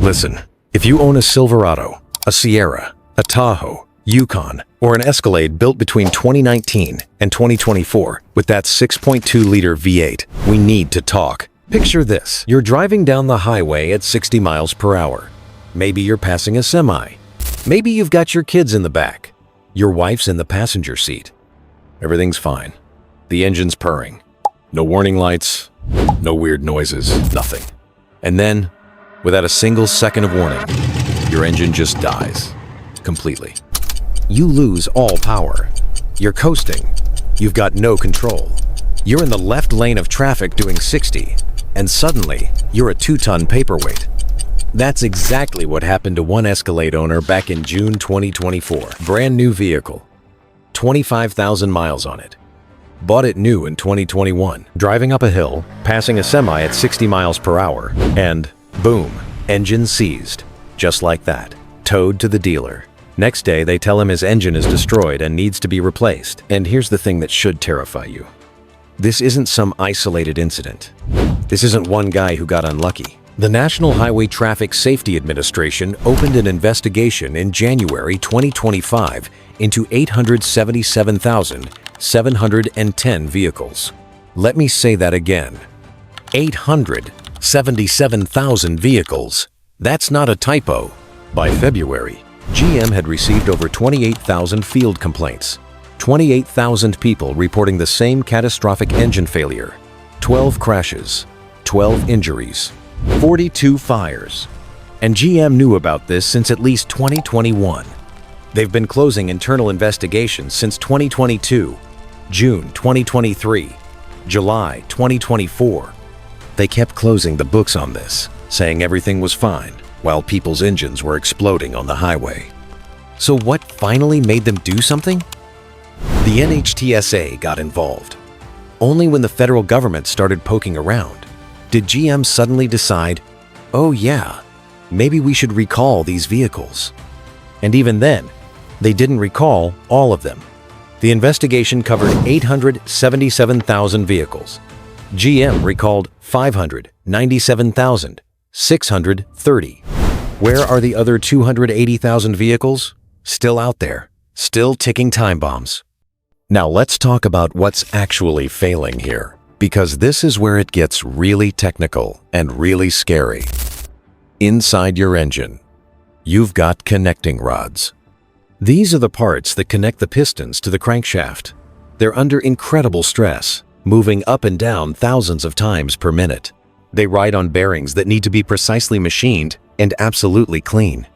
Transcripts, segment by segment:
Listen, if you own a Silverado, a Sierra, a Tahoe, Yukon, or an Escalade built between 2019 and 2024 with that 6.2-liter V8, we need to talk. Picture this. You're driving down the highway at 60 miles per hour. Maybe you're passing a semi. Maybe you've got your kids in the back. Your wife's in the passenger seat. Everything's fine. The engine's purring. No warning lights, no weird noises, nothing. And then, without a single second of warning, your engine just dies. Completely. You lose all power. You're coasting. You've got no control. You're in the left lane of traffic doing 60, and suddenly, you're a 2-ton paperweight. That's exactly what happened to one Escalade owner back in June 2024. Brand new vehicle. 25,000 miles on it. Bought it new in 2021. Driving up a hill, passing a semi at 60 miles per hour, and boom, engine seized. Just like that. Towed to the dealer. Next day, they tell him his engine is destroyed and needs to be replaced. And here's the thing that should terrify you. This isn't some isolated incident. This isn't one guy who got unlucky. The National Highway Traffic Safety Administration opened an investigation in January 2025 into 877,710 vehicles. Let me say that again. 877,000 vehicles. That's not a typo. By February, GM had received over 28,000 field complaints. 28,000 people reporting the same catastrophic engine failure. 12 crashes. 12 injuries. 42 fires. And GM knew about this since at least 2021. They've been closing internal investigations since 2022, June 2023, July 2024. They kept closing the books on this, saying everything was fine, while people's engines were exploding on the highway. So what finally made them do something? The NHTSA got involved. Only when the federal government started poking around did GM suddenly decide, oh yeah, maybe we should recall these vehicles. And even then, they didn't recall all of them. The investigation covered 877,000 vehicles. GM recalled 597,630. Where are the other 280,000 vehicles? Still out there, still ticking time bombs. Now let's talk about what's actually failing here, because this is where it gets really technical and really scary. Inside your engine, you've got connecting rods. These are the parts that connect the pistons to the crankshaft. They're under incredible stress, moving up and down thousands of times per minute. They ride on bearings that need to be precisely machined and absolutely clean.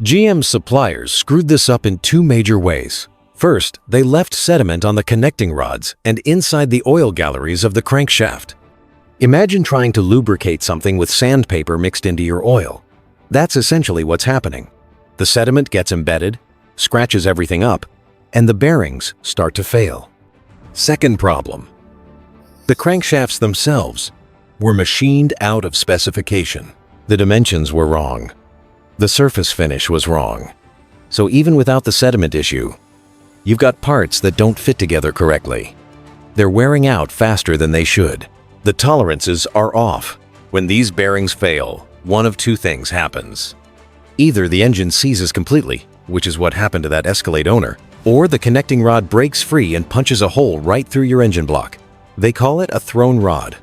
GM's suppliers screwed this up in two major ways. First, they left sediment on the connecting rods and inside the oil galleries of the crankshaft. Imagine trying to lubricate something with sandpaper mixed into your oil. That's essentially what's happening. The sediment gets embedded, scratches everything up, and the bearings start to fail. Second problem. The crankshafts themselves were machined out of specification. The dimensions were wrong. The surface finish was wrong. So even without the sediment issue, you've got parts that don't fit together correctly. They're wearing out faster than they should. The tolerances are off. When these bearings fail, one of two things happens. Either the engine seizes completely, which is what happened to that Escalade owner, or the connecting rod breaks free and punches a hole right through your engine block. They call it a thrown rod.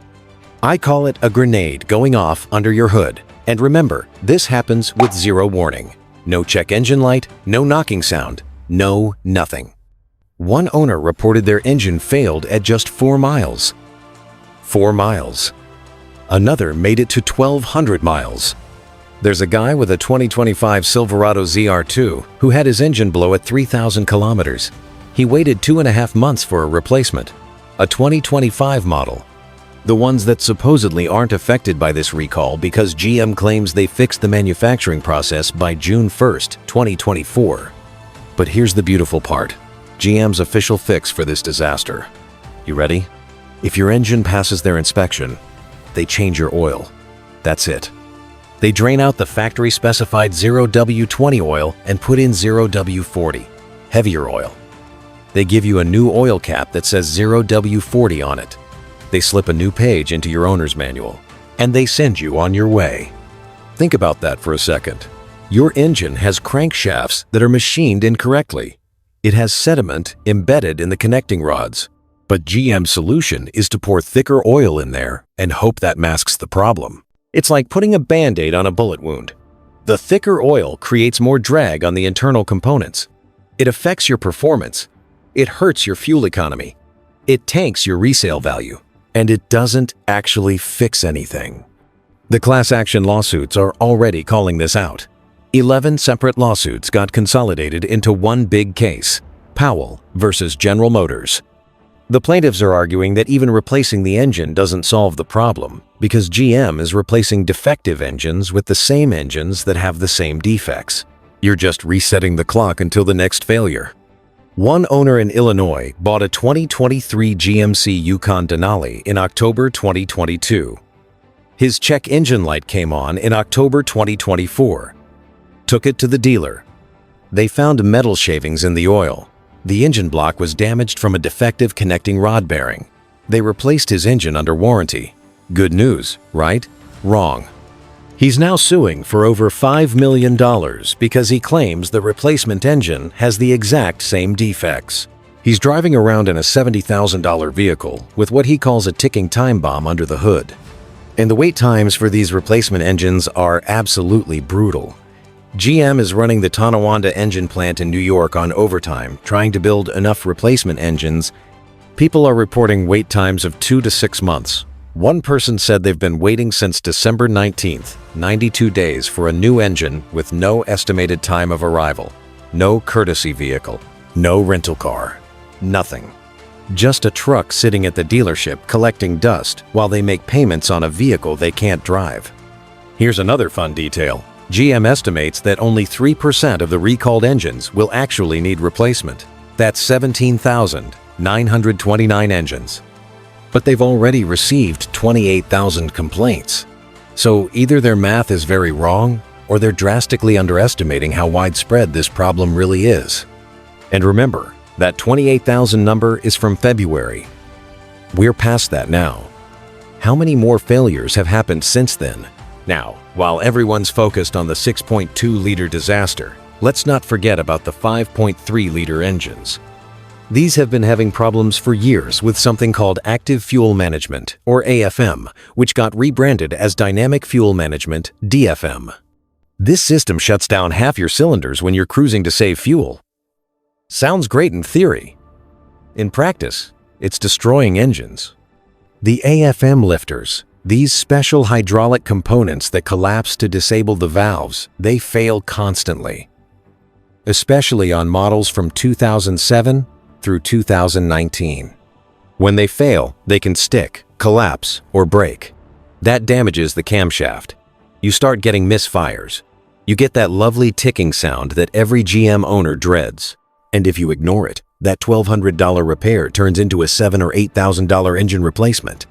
I call it a grenade going off under your hood. And remember, this happens with zero warning. No check engine light, no knocking sound, no nothing. One owner reported their engine failed at just 4 miles. 4 miles. Another made it to 1,200 miles. There's a guy with a 2025 Silverado ZR2 who had his engine blow at 3,000 kilometers. He waited 2.5 months for a replacement, a 2025 model. The ones that supposedly aren't affected by this recall because GM claims they fixed the manufacturing process by June 1st, 2024. But here's the beautiful part. GM's official fix for this disaster. You ready? If your engine passes their inspection, they change your oil. That's it. They drain out the factory-specified 0W20 oil and put in 0W40, heavier oil. They give you a new oil cap that says 0W40 on it. They slip a new page into your owner's manual, and they send you on your way. Think about that for a second. Your engine has crankshafts that are machined incorrectly. It has sediment embedded in the connecting rods. But GM's solution is to pour thicker oil in there and hope that masks the problem. It's like putting a Band-Aid on a bullet wound. The thicker oil creates more drag on the internal components. It affects your performance. It hurts your fuel economy. It tanks your resale value. And it doesn't actually fix anything. The class action lawsuits are already calling this out. 11 separate lawsuits got consolidated into one big case, Powell versus General Motors. The plaintiffs are arguing that even replacing the engine doesn't solve the problem because GM is replacing defective engines with the same engines that have the same defects. You're just resetting the clock until the next failure. One owner in Illinois bought a 2023 GMC Yukon Denali in October 2022. His check engine light came on in October 2024. Took it to the dealer. They found metal shavings in the oil. The engine block was damaged from a defective connecting rod bearing. They replaced his engine under warranty. Good news, right? Wrong. He's now suing for over $5 million because he claims the replacement engine has the exact same defects. He's driving around in a $70,000 vehicle with what he calls a ticking time bomb under the hood. And the wait times for these replacement engines are absolutely brutal. GM is running the Tonawanda engine plant in New York on overtime, trying to build enough replacement engines. People are reporting wait times of 2 to 6 months. One person said they've been waiting since December 19th, 92 days for a new engine with no estimated time of arrival, no courtesy vehicle, no rental car, nothing. Just a truck sitting at the dealership collecting dust while they make payments on a vehicle they can't drive. Here's another fun detail. GM estimates that only 3% of the recalled engines will actually need replacement. That's 17,929 engines. But they've already received 28,000 complaints. So either their math is very wrong, or they're drastically underestimating how widespread this problem really is. And remember, that 28,000 number is from February. We're past that now. How many more failures have happened since then? Now, while everyone's focused on the 6.2-liter disaster, let's not forget about the 5.3-liter engines. These have been having problems for years with something called Active Fuel Management, or AFM, which got rebranded as Dynamic Fuel Management, DFM. This system shuts down half your cylinders when you're cruising to save fuel. Sounds great in theory. In practice, it's destroying engines. The AFM lifters, these special hydraulic components that collapse to disable the valves, they fail constantly. Especially on models from 2007 through 2019. When they fail, they can stick, collapse, or break. That damages the camshaft. You start getting misfires. You get that lovely ticking sound that every GM owner dreads. And if you ignore it, that $1,200 repair turns into a $7,000 or $8,000 engine replacement.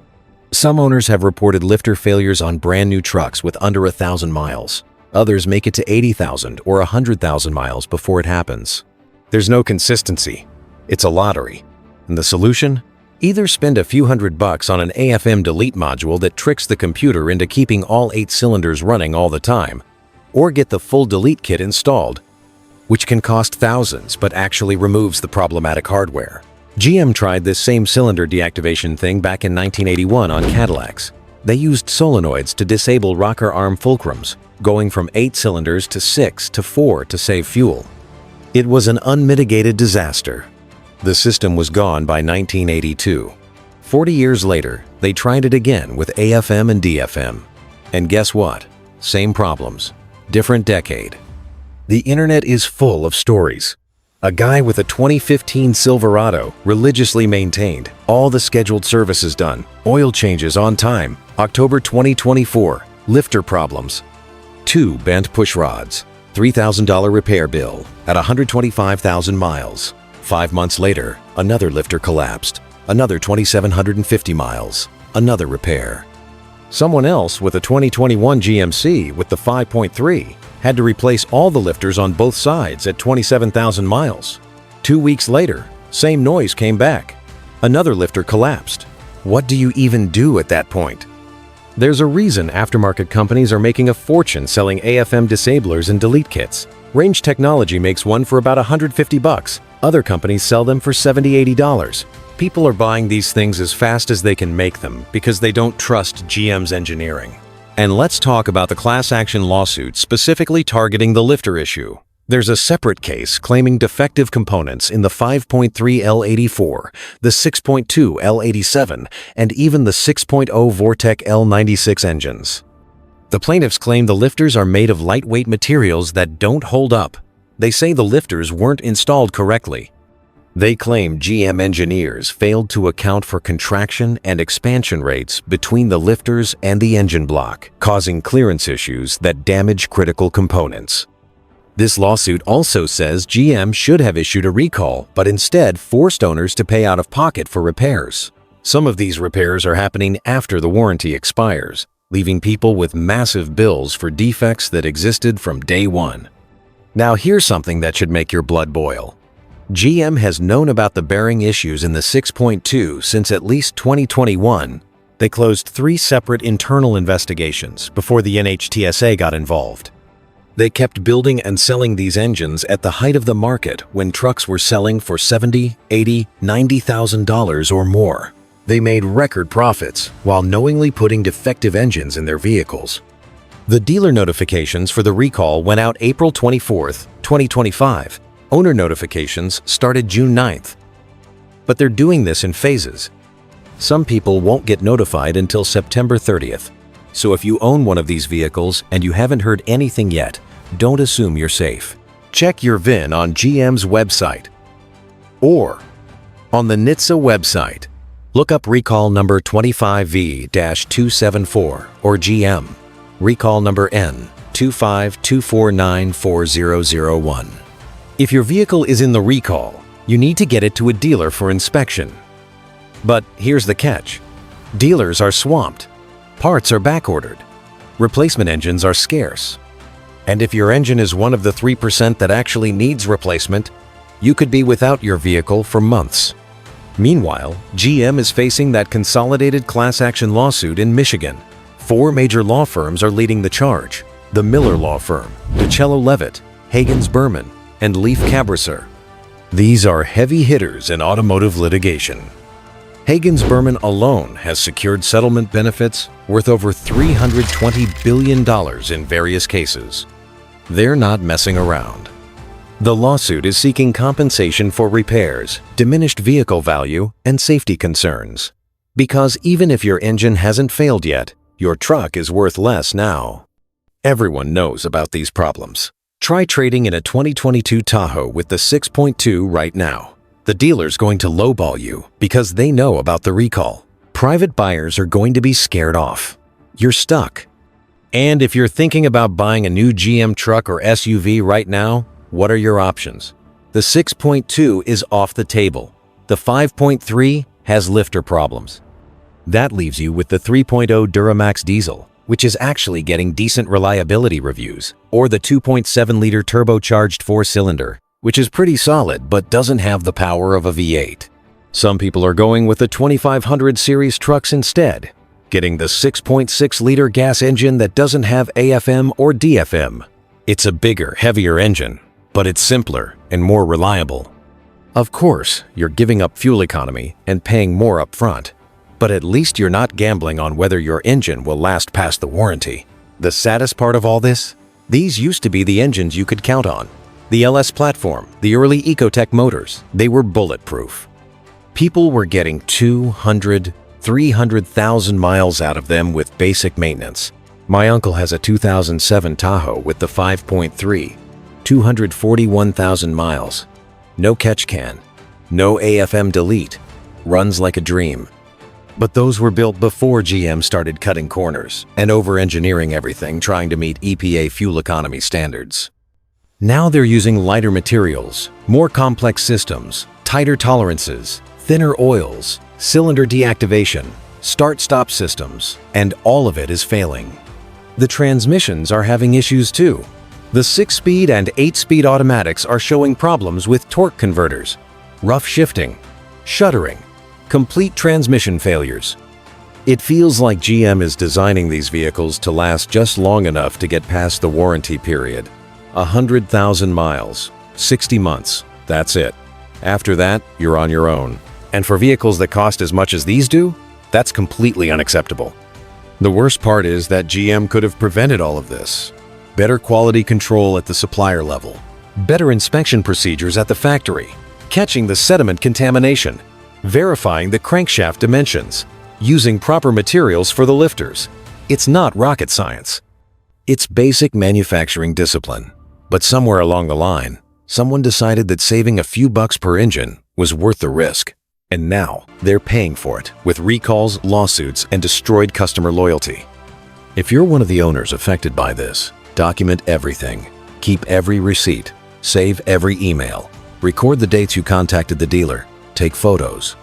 Some owners have reported lifter failures on brand new trucks with under 1,000 miles. Others make it to 80,000 or 100,000 miles before it happens. There's no consistency. It's a lottery. And the solution? Either spend a few $100 on an AFM delete module that tricks the computer into keeping all 8 cylinders running all the time, or get the full delete kit installed, which can cost thousands but actually removes the problematic hardware. GM tried this same cylinder deactivation thing back in 1981 on Cadillacs. They used solenoids to disable rocker arm fulcrums, going from 8 cylinders to 6 to 4 to save fuel. It was an unmitigated disaster. The system was gone by 1982. 40 years later, they tried it again with AFM and DFM. And guess what? Same problems. Different decade. The internet is full of stories. A guy with a 2015 Silverado, religiously maintained, all the scheduled services done, oil changes on time, October 2024, lifter problems. 2 bent push rods, $3,000 repair bill at 125,000 miles. 5 months later, another lifter collapsed, another 2,750 miles, another repair. Someone else with a 2021 GMC with the 5.3 had to replace all the lifters on both sides at 27,000 miles. 2 weeks later, same noise came back. Another lifter collapsed. What do you even do at that point? There's a reason aftermarket companies are making a fortune selling AFM disablers and delete kits. Range Technology makes one for about $150. Other companies sell them for $70, $80. People are buying these things as fast as they can make them because they don't trust GM's engineering. And let's talk about the class action lawsuit specifically targeting the lifter issue. There's a separate case claiming defective components in the 5.3 L84, the 6.2 L87, and even the 6.0 Vortec L96 engines. The plaintiffs claim the lifters are made of lightweight materials that don't hold up. They say the lifters weren't installed correctly. They claim GM engineers failed to account for contraction and expansion rates between the lifters and the engine block, causing clearance issues that damage critical components. This lawsuit also says GM should have issued a recall, but instead forced owners to pay out of pocket for repairs. Some of these repairs are happening after the warranty expires, leaving people with massive bills for defects that existed from day one. Now here's something that should make your blood boil. GM has known about the bearing issues in the 6.2 since at least 2021. They closed 3 separate internal investigations before the NHTSA got involved. They kept building and selling these engines at the height of the market when trucks were selling for $70,000, $80,000, $90,000 or more. They made record profits while knowingly putting defective engines in their vehicles. The dealer notifications for the recall went out April 24, 2025. Owner notifications started June 9th. But they're doing this in phases. Some people won't get notified until September 30th. So if you own one of these vehicles and you haven't heard anything yet, don't assume you're safe. Check your VIN on GM's website or on the NHTSA website. Look up recall number 25V-274 or GM, recall number N252494001. If your vehicle is in the recall, you need to get it to a dealer for inspection. But here's the catch. Dealers are swamped. Parts are backordered. Replacement engines are scarce. And if your engine is one of the 3% that actually needs replacement, you could be without your vehicle for months. Meanwhile, GM is facing that consolidated class action lawsuit in Michigan. 4 major law firms are leading the charge: the Miller Law Firm, DeCello Levitt, Hagens Berman, and Leaf Cabraser. These are heavy hitters in automotive litigation. Hagens Berman alone has secured settlement benefits worth over $320 billion in various cases. They're not messing around. The lawsuit is seeking compensation for repairs, diminished vehicle value, and safety concerns. Because even if your engine hasn't failed yet, your truck is worth less now. Everyone knows about these problems. Try trading in a 2022 Tahoe with the 6.2 right now. The dealer's going to lowball you because they know about the recall. Private buyers are going to be scared off. You're stuck. And if you're thinking about buying a new GM truck or SUV right now, what are your options? The 6.2 is off the table. The 5.3 has lifter problems. That leaves you with the 3.0 Duramax diesel, which is actually getting decent reliability reviews, or the 2.7-liter turbocharged 4-cylinder, which is pretty solid but doesn't have the power of a V8. Some people are going with the 2500 series trucks instead, getting the 6.6-liter gas engine that doesn't have AFM or DFM. It's a bigger, heavier engine, but it's simpler and more reliable. Of course, you're giving up fuel economy and paying more up front, but at least you're not gambling on whether your engine will last past the warranty. The saddest part of all this? These used to be the engines you could count on. The LS platform, the early Ecotec motors, they were bulletproof. People were getting 200, 300,000 miles out of them with basic maintenance. My uncle has a 2007 Tahoe with the 5.3, 241,000 miles. No catch can, no AFM delete, runs like a dream. But those were built before GM started cutting corners and over-engineering everything trying to meet EPA fuel economy standards. Now they're using lighter materials, more complex systems, tighter tolerances, thinner oils, cylinder deactivation, start-stop systems, and all of it is failing. The transmissions are having issues too. The 6-speed and 8-speed automatics are showing problems with torque converters, rough shifting, shuttering, complete transmission failures. It feels like GM is designing these vehicles to last just long enough to get past the warranty period. 100,000 miles, 60 months, that's it. After that, you're on your own. And for vehicles that cost as much as these do, that's completely unacceptable. The worst part is that GM could have prevented all of this. Better quality control at the supplier level, better inspection procedures at the factory, catching the sediment contamination, verifying the crankshaft dimensions, using proper materials for the lifters. It's not rocket science. It's basic manufacturing discipline. But somewhere along the line, someone decided that saving a few bucks per engine was worth the risk. And now they're paying for it with recalls, lawsuits, and destroyed customer loyalty. If you're one of the owners affected by this, document everything. Keep every receipt. Save every email. Record the dates you contacted the dealer. Take photos.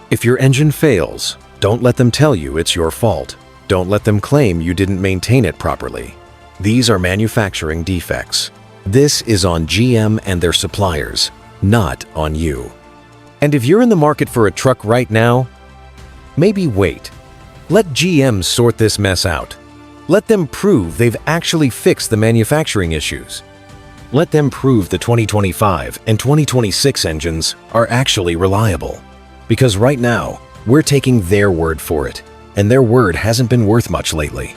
If your engine fails, don't let them tell you it's your fault. Don't let them claim you didn't maintain it properly. These are manufacturing defects. This is on GM and their suppliers, not on you. And if you're in the market for a truck right now, maybe wait. Let GM sort this mess out. Let them prove they've actually fixed the manufacturing issues. Let them prove the 2025 and 2026 engines are actually reliable. Because right now, we're taking their word for it, and their word hasn't been worth much lately.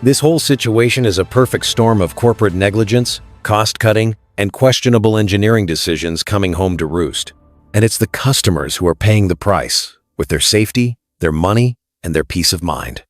This whole situation is a perfect storm of corporate negligence, cost-cutting, and questionable engineering decisions coming home to roost. And it's the customers who are paying the price with their safety, their money, and their peace of mind.